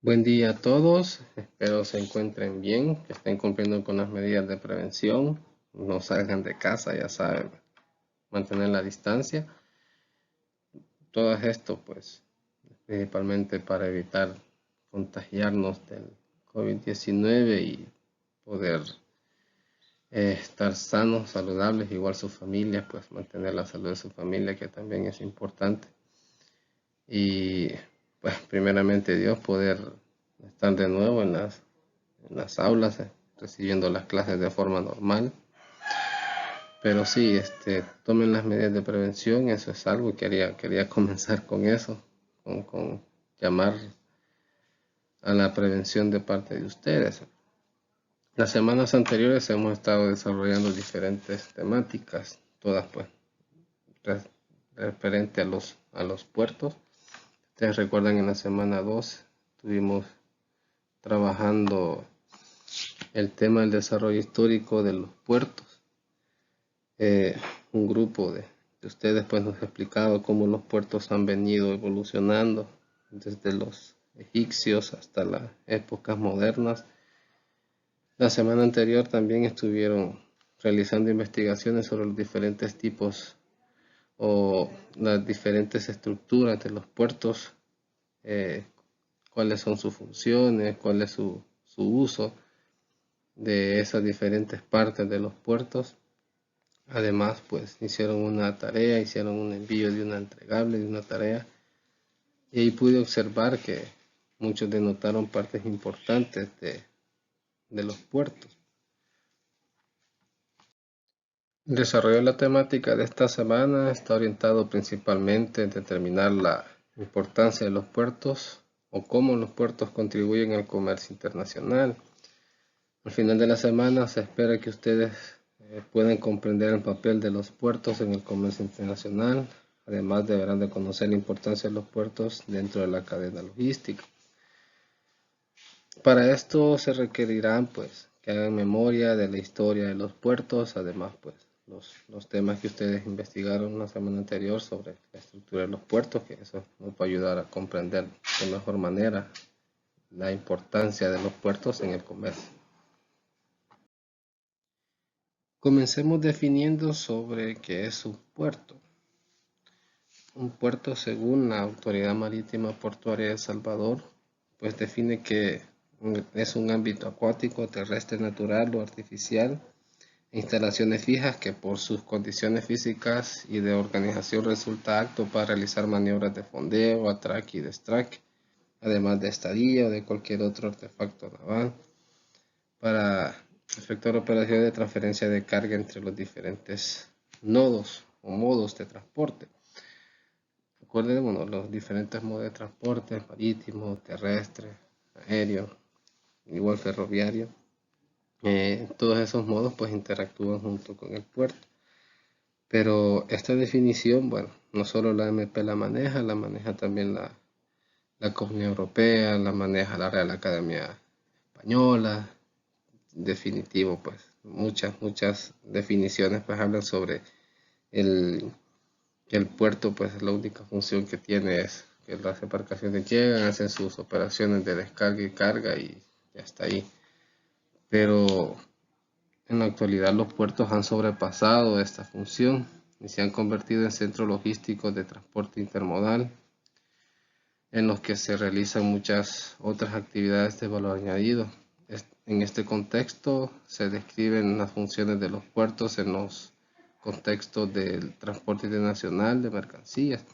Buen día a todos, espero se encuentren bien, que estén cumpliendo con las medidas de prevención, no salgan de casa, ya saben, mantener la distancia. Todo esto pues principalmente para evitar contagiarnos del COVID-19 y poder estar sanos, saludables, igual su familia, pues mantener la salud de su familia, que también es importante. Y pues primeramente Dios poder estar de nuevo en las aulas, recibiendo las clases de forma normal. Pero sí, tomen las medidas de prevención, eso es algo y quería comenzar con eso, con llamar a la prevención de parte de ustedes. Las semanas anteriores hemos estado desarrollando diferentes temáticas, todas pues referente a los puertos. Ustedes recuerdan en la semana 2 estuvimos trabajando el tema del desarrollo histórico de los puertos. Un grupo de ustedes pues nos ha explicado cómo los puertos han venido evolucionando desde los egipcios hasta las épocas modernas. La semana anterior también estuvieron realizando investigaciones sobre los diferentes tipos o las diferentes estructuras de los puertos, eh, cuáles son sus funciones, cuál es su uso de esas diferentes partes de los puertos. Además, pues hicieron una tarea, hicieron un envío de una entregable, de una tarea, y ahí pude observar que muchos denotaron partes importantes de los puertos. El desarrollo de la temática de esta semana está orientado principalmente en determinar la importancia de los puertos o cómo los puertos contribuyen al comercio internacional. Al final de la semana se espera que ustedes puedan comprender el papel de los puertos en el comercio internacional. Además, deberán de conocer la importancia de los puertos dentro de la cadena logística. Para esto se requerirán pues que hagan memoria de la historia de los puertos. Además, pues los temas que ustedes investigaron la semana anterior sobre la estructura de los puertos, que eso nos va a ayudar a comprender de mejor manera la importancia de los puertos en el comercio. Comencemos definiendo sobre qué es un puerto. Un puerto, según la Autoridad Marítima Portuaria de El Salvador, pues define que es un ámbito acuático, terrestre, natural o artificial, instalaciones fijas que por sus condiciones físicas y de organización resulta apto para realizar maniobras de fondeo, atraque y destraque, además de estadía o de cualquier otro artefacto naval, para efectuar operaciones de transferencia de carga entre los diferentes nodos o modos de transporte. Recuerden, bueno, los diferentes modos de transporte: marítimo, terrestre, aéreo, igual ferroviario. Todos esos modos pues interactúan junto con el puerto. Pero esta definición, bueno, no solo la MP la maneja también la Comunidad Europea, la maneja la Real Academia Española. Definitivo, pues muchas definiciones pues hablan sobre que el puerto, pues la única función que tiene es que las embarcaciones llegan, hacen sus operaciones de descarga y carga y ya está ahí. Pero en la actualidad los puertos han sobrepasado esta función y se han convertido en centros logísticos de transporte intermodal, en los que se realizan muchas otras actividades de valor añadido. En este contexto se describen las funciones de los puertos en los contextos del transporte internacional de mercancías,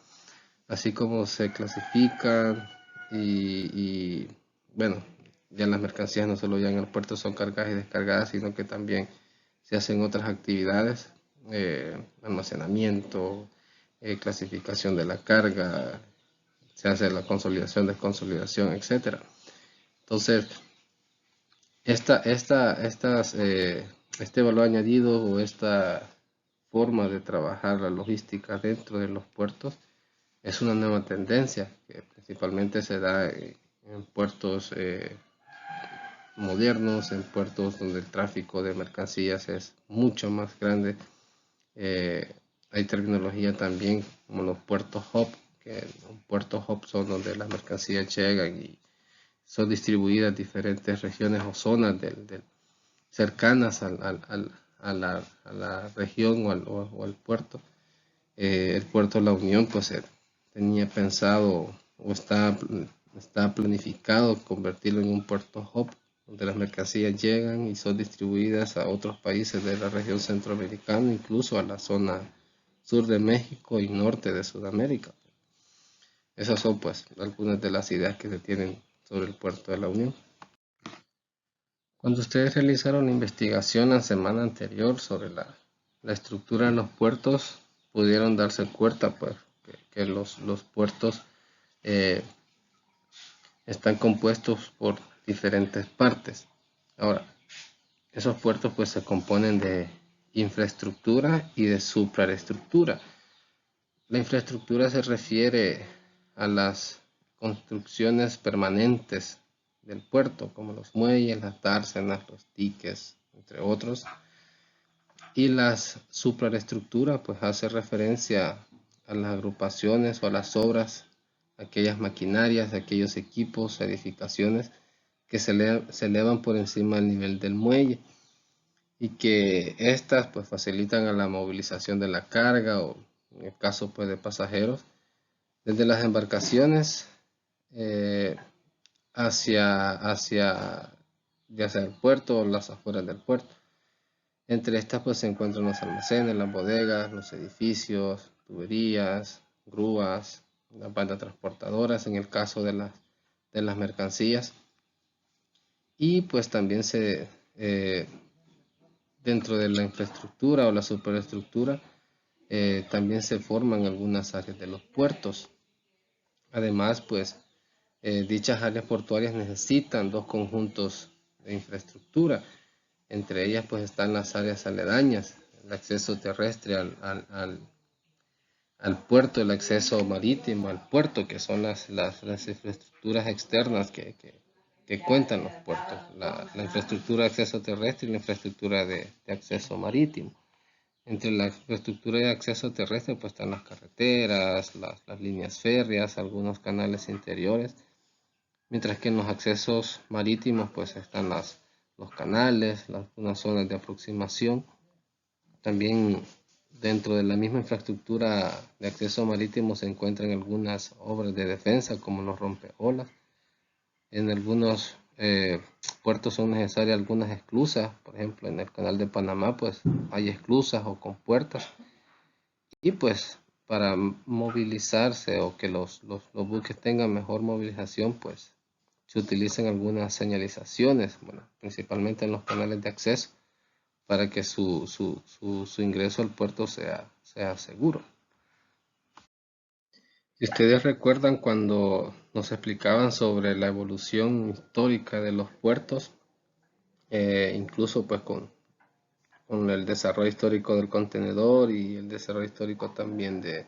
así como se clasifican bueno, ya las mercancías no solo ya en el puerto son cargadas y descargadas, sino que también se hacen otras actividades, almacenamiento, clasificación de la carga, se hace la consolidación, desconsolidación, etcétera. Entonces, este valor añadido o esta forma de trabajar la logística dentro de los puertos es una nueva tendencia que principalmente se da en puertos modernos, en puertos donde el tráfico de mercancías es mucho más grande. Hay terminología también como los puertos hub, que los puertos hub son donde las mercancías llegan y son distribuidas diferentes regiones o zonas cercanas a la región o al puerto. El puerto de La Unión pues tenía pensado o está planificado convertirlo en un puerto hub, donde las mercancías llegan y son distribuidas a otros países de la región centroamericana, incluso a la zona sur de México y norte de Sudamérica. Esas son pues algunas de las ideas que se tienen sobre el puerto de La Unión. Cuando ustedes realizaron la investigación la semana anterior sobre la estructura de los puertos, pudieron darse cuenta pues que los puertos están compuestos por diferentes partes. Ahora, esos puertos pues se componen de infraestructura y de supraestructura. La infraestructura se refiere a las construcciones permanentes del puerto, como los muelles, las dársenas, los diques, entre otros. Y las supraestructuras pues hace referencia a las agrupaciones o a las obras, aquellas maquinarias, aquellos equipos, edificaciones que se elevan por encima del nivel del muelle y que estas pues facilitan a la movilización de la carga o en el caso pues de pasajeros desde las embarcaciones hacia ya sea el puerto o las afueras del puerto. Entre estas pues se encuentran los almacenes, las bodegas, los edificios, tuberías, grúas, las bandas transportadoras en el caso de las mercancías. Y pues también dentro de la infraestructura o la superestructura también se forman algunas áreas de los puertos. Además pues dichas áreas portuarias necesitan dos conjuntos de infraestructura. Entre ellas pues están las áreas aledañas, el acceso terrestre al puerto, el acceso marítimo al puerto, que son las infraestructuras externas que cuentan los puertos, la infraestructura de acceso terrestre y la infraestructura de acceso marítimo. Entre la infraestructura de acceso terrestre pues están las carreteras, las líneas férreas, algunos canales interiores, mientras que en los accesos marítimos pues están los canales, unas zonas de aproximación. También dentro de la misma infraestructura de acceso marítimo se encuentran algunas obras de defensa como los rompeolas. En algunos puertos son necesarias algunas esclusas, por ejemplo en el canal de Panamá pues hay esclusas o compuertas. Y pues para movilizarse o que los buques tengan mejor movilización pues se utilizan algunas señalizaciones, bueno, principalmente en los canales de acceso, para que su ingreso al puerto sea seguro. Si ustedes recuerdan cuando nos explicaban sobre la evolución histórica de los puertos, incluso pues con el desarrollo histórico del contenedor y el desarrollo histórico también de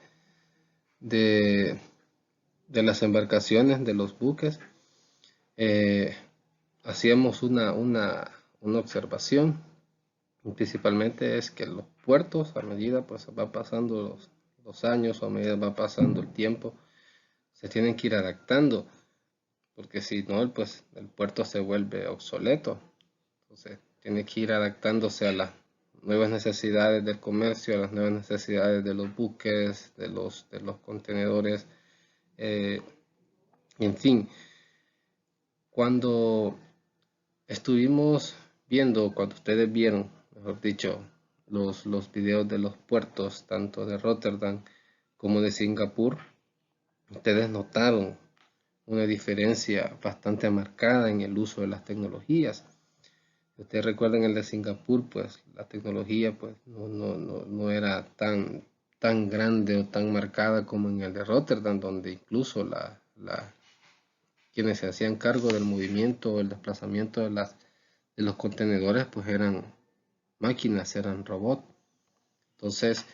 las embarcaciones, de los buques, hacíamos una observación, principalmente es que los puertos, a medida pues va pasando los años o a medida va pasando el tiempo, se tienen que ir adaptando, porque si no pues el puerto se vuelve obsoleto. Entonces tiene que ir adaptándose a las nuevas necesidades del comercio, a las nuevas necesidades de los buques, de los contenedores, en fin. Cuando estuvimos viendo, cuando ustedes vieron, mejor dicho, los videos de los puertos, tanto de Rotterdam como de Singapur, ustedes notaron una diferencia bastante marcada en el uso de las tecnologías. Si ustedes recuerdan el de Singapur, pues la tecnología pues no era tan grande o tan marcada como en el de Rotterdam, donde incluso quienes se hacían cargo del movimiento o el desplazamiento de los contenedores pues eran máquinas, eran robots. Entonces,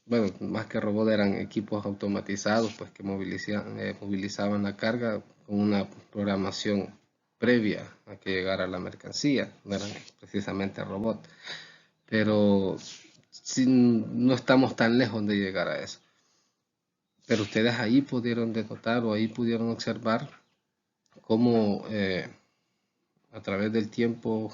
bueno, más que robots eran equipos automatizados pues que movilizaban la carga con una programación previa a que llegara la mercancía. No eran precisamente robots, pero no estamos tan lejos de llegar a eso. Pero ustedes ahí pudieron denotar o ahí pudieron observar cómo a través del tiempo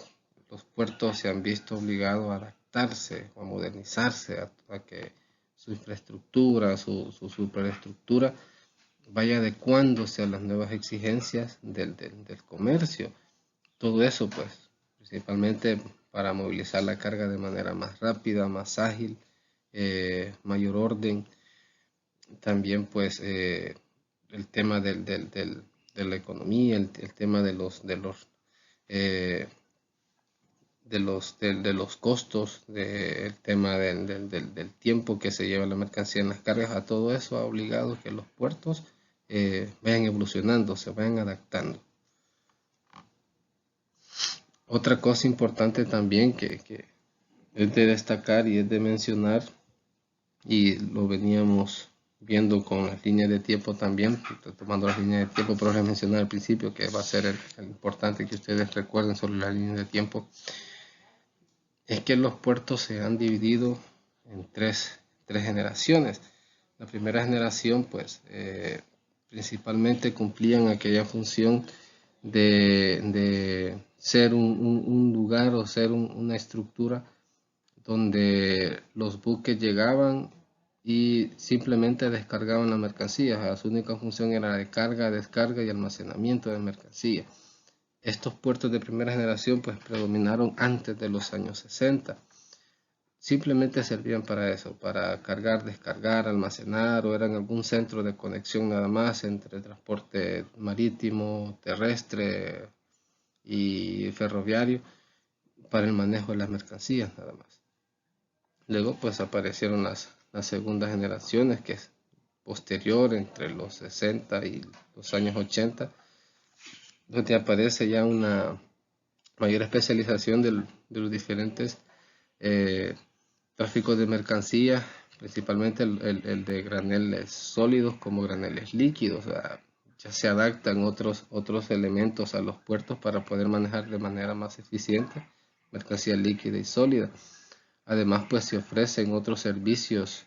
los puertos se han visto obligados a adaptarse o a modernizarse, a que su infraestructura, su superestructura vaya adecuándose a las nuevas exigencias del comercio. Todo eso, pues, principalmente para movilizar la carga de manera más rápida, más ágil, mayor orden. También, pues, el tema de la economía, el tema de los costos, el tema del tiempo que se lleva la mercancía en las cargas, a todo eso ha obligado que los puertos vayan evolucionando, se vayan adaptando. Otra cosa importante también que es de destacar y es de mencionar, y lo veníamos viendo con las líneas de tiempo también, tomando las líneas de tiempo, pero les mencioné al principio que va a ser el importante que ustedes recuerden sobre las líneas de tiempo, es que los puertos se han dividido en tres generaciones. La primera generación, pues, principalmente cumplían aquella función de ser un lugar o ser una estructura donde los buques llegaban y simplemente descargaban la mercancía. Su única función era la de carga, descarga y almacenamiento de mercancía. Estos puertos de primera generación pues predominaron antes de los años 60. Simplemente servían para eso, para cargar, descargar, almacenar, o eran algún centro de conexión nada más entre transporte marítimo, terrestre y ferroviario para el manejo de las mercancías nada más. Luego pues aparecieron las segundas generaciones, que es posterior, entre los 60 y los años 80, donde aparece ya una mayor especialización de los diferentes tráficos de mercancía, principalmente el de graneles sólidos como graneles líquidos. Ya se adaptan otros elementos a los puertos para poder manejar de manera más eficiente mercancía líquida y sólida. Además, pues se ofrecen otros servicios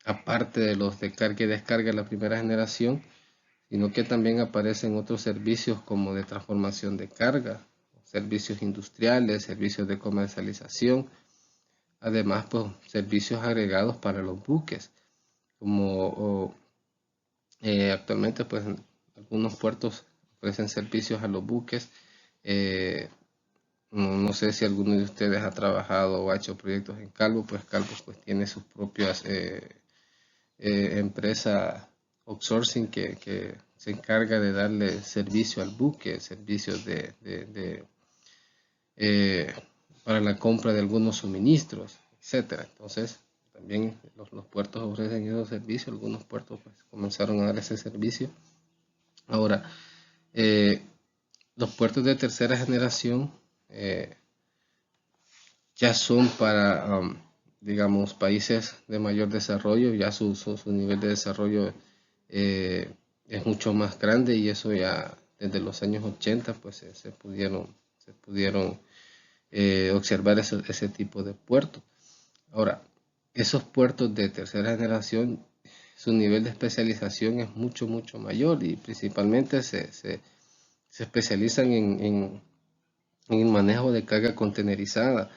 aparte de los de carga y descarga de la primera generación, sino que también aparecen otros servicios como de transformación de carga, servicios industriales, servicios de comercialización, además pues servicios agregados para los buques, como actualmente pues algunos puertos ofrecen servicios a los buques. No sé si alguno de ustedes ha trabajado o ha hecho proyectos en Calvo, pues Calvo pues tiene sus propias empresas outsourcing que se encarga de darle servicio al buque, servicios para la compra de algunos suministros, etcétera. Entonces, también los puertos ofrecen esos servicios, algunos puertos pues, comenzaron a dar ese servicio. Ahora, los puertos de tercera generación ya son para, digamos, países de mayor desarrollo, ya su nivel de desarrollo es mucho más grande, y eso ya desde los años 80 pues se pudieron observar ese tipo de puertos. Ahora, esos puertos de tercera generación, su nivel de especialización es mucho mayor, y principalmente se especializan en el manejo de carga contenerizada.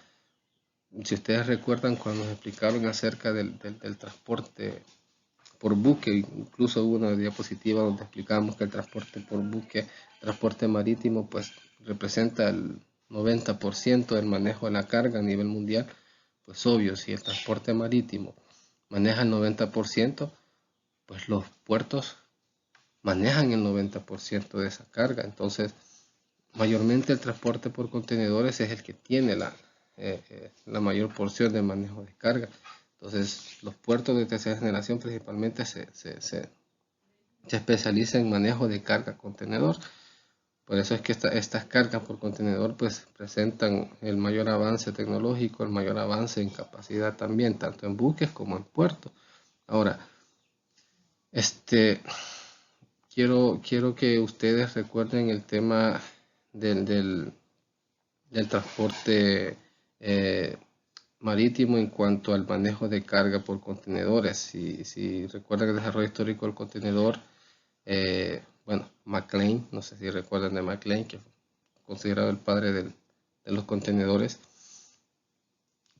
Si ustedes recuerdan cuando nos explicaron acerca del transporte por buque, incluso hubo una diapositiva donde explicamos que el transporte por buque, transporte marítimo, pues representa el 90% del manejo de la carga a nivel mundial. Pues obvio, si el transporte marítimo maneja el 90%, pues los puertos manejan el 90% de esa carga. Entonces, mayormente el transporte por contenedores es el que tiene la mayor porción de manejo de carga. Entonces, los puertos de tercera generación principalmente se especializan en manejo de carga contenedor. Por eso es que estas cargas por contenedor pues presentan el mayor avance tecnológico, el mayor avance en capacidad también, tanto en buques como en puertos. Ahora, quiero que ustedes recuerden el tema del transporte marítimo en cuanto al manejo de carga por contenedores. Si recuerdan el desarrollo histórico del contenedor, bueno, McLean, no sé si recuerdan de McLean, que fue considerado el padre de los contenedores.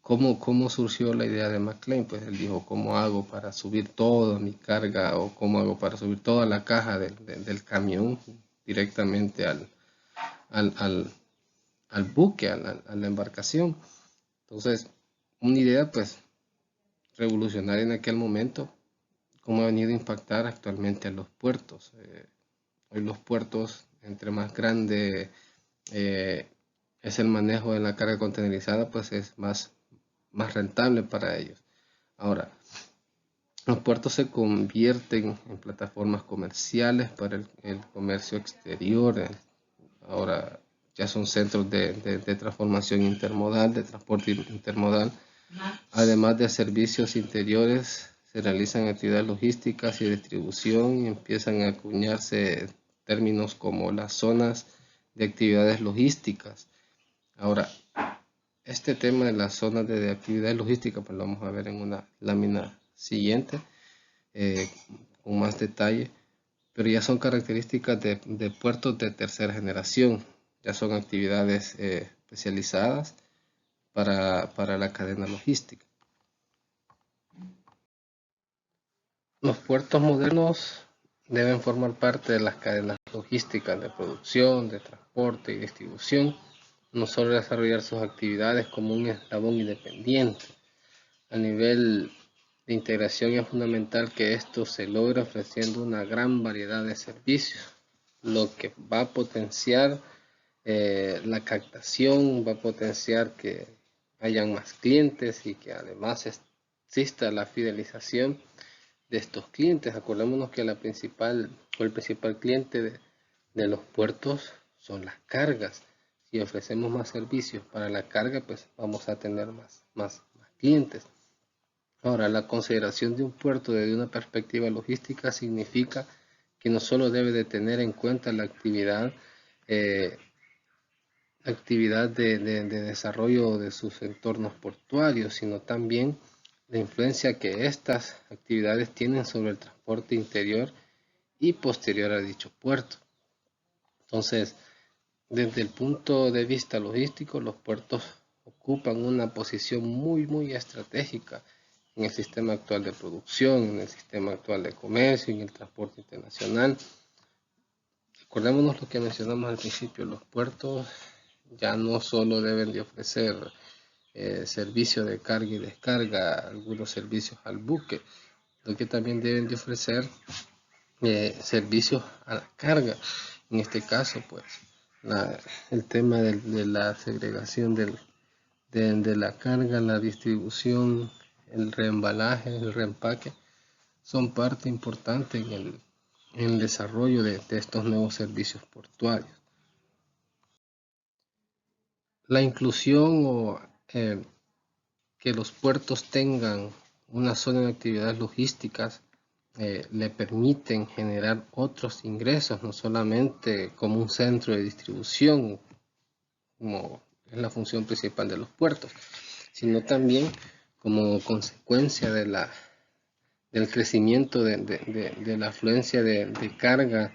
¿Cómo surgió la idea de McLean? Pues él dijo, ¿cómo hago para subir toda mi carga o cómo hago para subir toda la caja del camión directamente al buque, a la embarcación? Entonces, una idea pues revolucionaria en aquel momento, cómo ha venido a impactar actualmente a los puertos. Hoy los puertos, entre más grande es el manejo de la carga contenerizada, pues es más rentable para ellos. Ahora, los puertos se convierten en plataformas comerciales para el comercio exterior. Ahora ya son centros de transformación intermodal, de transporte intermodal. Además de servicios interiores, se realizan actividades logísticas y distribución y empiezan a acuñarse términos como las zonas de actividades logísticas. Ahora, este tema de las zonas de actividades logísticas, pues lo vamos a ver en una lámina siguiente con más detalle, pero ya son características de puertos de tercera generación, ya son actividades especializadas para la cadena logística. Los puertos modernos deben formar parte de las cadenas logísticas de producción, de transporte y distribución, no solo desarrollar sus actividades como un eslabón independiente. A nivel de integración es fundamental que esto se logre ofreciendo una gran variedad de servicios, lo que va a potenciar la captación, va a potenciar que hayan más clientes y que además exista la fidelización de estos clientes. Acordémonos que el principal cliente de los puertos son las cargas. Si ofrecemos más servicios para la carga, pues vamos a tener más clientes. Ahora, la consideración de un puerto desde una perspectiva logística significa que no solo debe de tener en cuenta la actividad de desarrollo de sus entornos portuarios, sino también la influencia que estas actividades tienen sobre el transporte interior y posterior a dicho puerto. Entonces, desde el punto de vista logístico, los puertos ocupan una posición muy estratégica en el sistema actual de producción, en el sistema actual de comercio, en el transporte internacional. Recordémonos lo que mencionamos al principio, los puertos ya no solo deben de ofrecer servicio de carga y descarga, algunos servicios al buque, lo que también deben de ofrecer servicios a la carga. En este caso, pues, el tema de la segregación de la carga, la distribución, el reembalaje, el reempaque, son parte importante en el desarrollo de estos nuevos servicios portuarios. La inclusión o que los puertos tengan una zona de actividades logísticas le permiten generar otros ingresos, no solamente como un centro de distribución, como es la función principal de los puertos, sino también como consecuencia del crecimiento de la afluencia de carga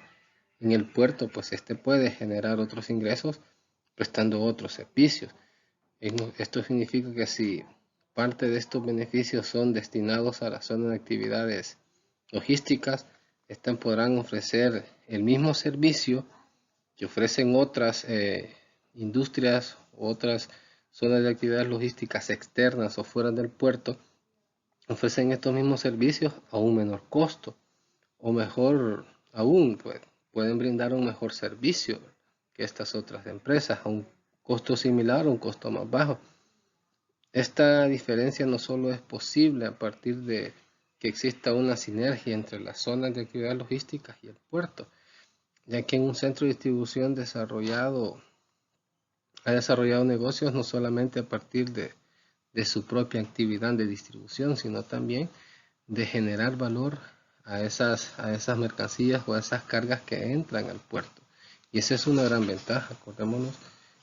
en el puerto, pues este puede generar otros ingresos prestando otros servicios. Esto significa que si parte de estos beneficios son destinados a la zona de actividades logísticas, estas podrán ofrecer el mismo servicio que ofrecen otras industrias u otras zonas de actividades logísticas externas o fuera del puerto, ofrecen estos mismos servicios a un menor costo, o mejor aún, pues, pueden brindar un mejor servicio que estas otras empresas a un costo similar o un costo más bajo. Esta diferencia no solo es posible a partir de que exista una sinergia entre las zonas de actividad logística y el puerto, ya que en un centro de distribución ha desarrollado negocios no solamente a partir de su propia actividad de distribución, sino también de generar valor a esas mercancías o a esas cargas que entran al puerto. Y esa es una gran ventaja. Acordémonos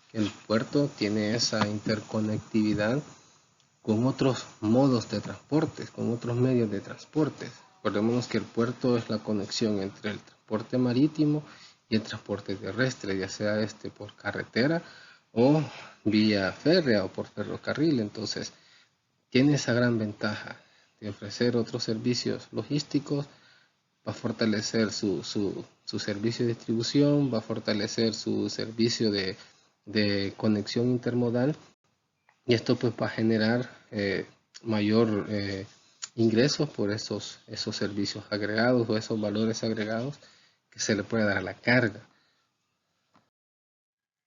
que el puerto tiene esa interconectividad con otros modos de transporte, con otros medios de transporte. Recordemos que el puerto es la conexión entre el transporte marítimo y el transporte terrestre, ya sea por carretera o vía férrea o por ferrocarril. Entonces, tiene esa gran ventaja de ofrecer otros servicios logísticos, va a fortalecer su servicio de distribución, va a fortalecer su servicio de conexión intermodal, y esto pues va a generar mayor ingresos por esos servicios agregados o esos valores agregados que se le puede dar a la carga.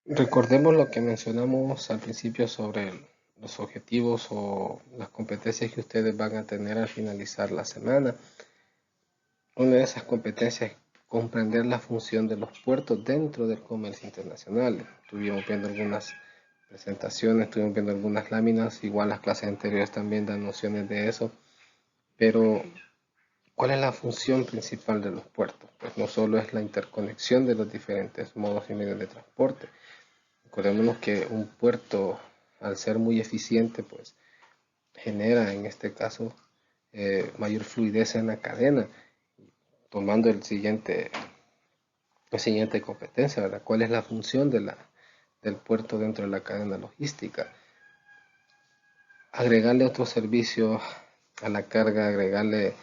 Recordemos lo que mencionamos al principio sobre los objetivos o las competencias que ustedes van a tener al finalizar la semana. Una de esas competencias es comprender la función de los puertos dentro del comercio internacional. Estuvimos viendo algunas presentaciones, estuvimos viendo algunas láminas, igual las clases anteriores también dan nociones de eso, pero ¿cuál es la función principal de los puertos? Pues no solo es la interconexión de los diferentes modos y medios de transporte. Recordémonos que un puerto, al ser muy eficiente, pues genera en este caso mayor fluidez en la cadena. Tomando la siguiente competencia, ¿verdad? ¿Cuál es la función del puerto dentro de la cadena logística? Agregarle otro servicio a la carga, agregarle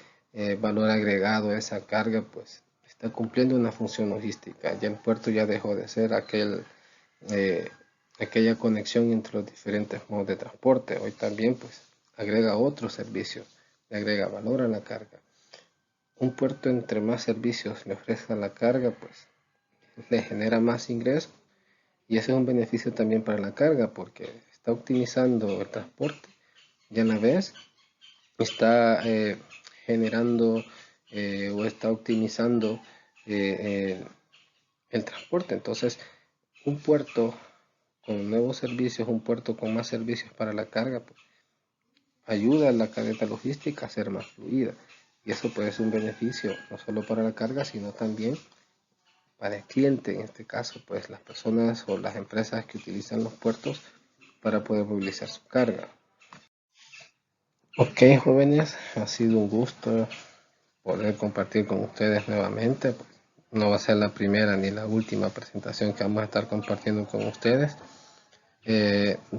valor agregado a esa carga, pues está cumpliendo una función logística. Ya el puerto ya dejó de ser aquella conexión entre los diferentes modos de transporte. Hoy también pues agrega otros servicios, le agrega valor a la carga. Un puerto, entre más servicios le ofrezca la carga, pues le genera más ingresos, y ese es un beneficio también para la carga porque está optimizando el transporte y a la vez está generando o está optimizando el transporte. Entonces, un puerto con nuevos servicios, un puerto con más servicios para la carga, pues, ayuda a la cadena logística a ser más fluida. Y eso puede ser un beneficio no solo para la carga, sino también para el cliente, en este caso, pues las personas o las empresas que utilizan los puertos para poder movilizar su carga. Ok, jóvenes, ha sido un gusto poder compartir con ustedes nuevamente. No va a ser la primera ni la última presentación que vamos a estar compartiendo con ustedes.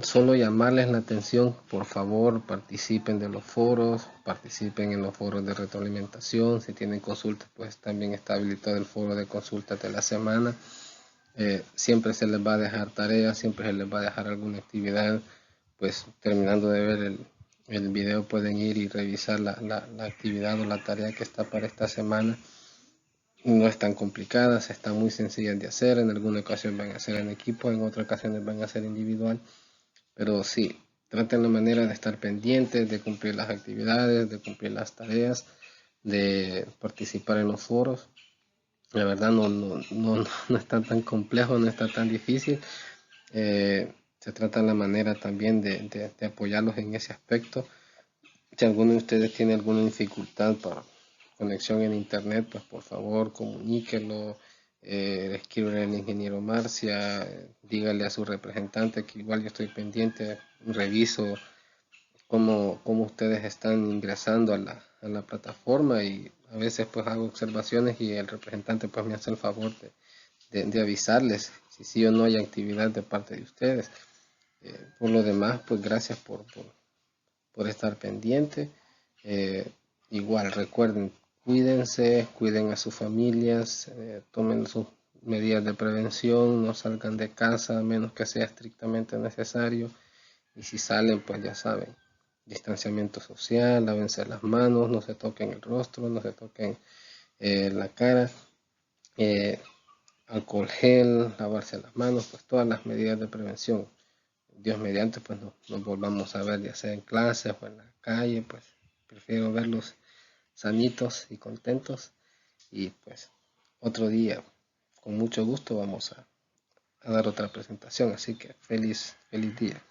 Solo llamarles la atención, por favor, participen de los foros, participen en los foros de retroalimentación. Si tienen consultas, pues también está habilitado el foro de consultas de la semana. Siempre se les va a dejar tareas, siempre se les va a dejar alguna actividad. Pues terminando de ver el video pueden ir y revisar la actividad o la tarea que está para esta semana. No es tan complicada, está muy sencilla de hacer. En alguna ocasión van a hacer en equipo, en otras ocasiones van a hacer individual. Pero sí, traten la manera de estar pendientes, de cumplir las actividades, de cumplir las tareas, de participar en los foros. La verdad no está tan complejo, no está tan difícil. Se trata la manera también de apoyarlos en ese aspecto. Si alguno de ustedes tiene alguna dificultad para conexión en internet, pues por favor comuníquelo, escríbele al ingeniero Marcia, dígale a su representante que igual yo estoy pendiente, reviso cómo ustedes están ingresando a la plataforma, y a veces pues hago observaciones y el representante pues me hace el favor de avisarles si sí o no hay actividad de parte de ustedes. Por lo demás, pues gracias por estar pendiente. Igual recuerden, cuídense, cuiden a sus familias, tomen sus medidas de prevención, no salgan de casa a menos que sea estrictamente necesario, y si salen pues ya saben, distanciamiento social, lávense las manos, no se toquen el rostro, no se toquen la cara, alcohol gel, lavarse las manos, pues todas las medidas de prevención. Dios mediante, pues nos volvamos a ver, ya sea en clase o en la calle, pues prefiero verlos sanitos y contentos. Y pues otro día, con mucho gusto, vamos a dar otra presentación. Así que feliz día.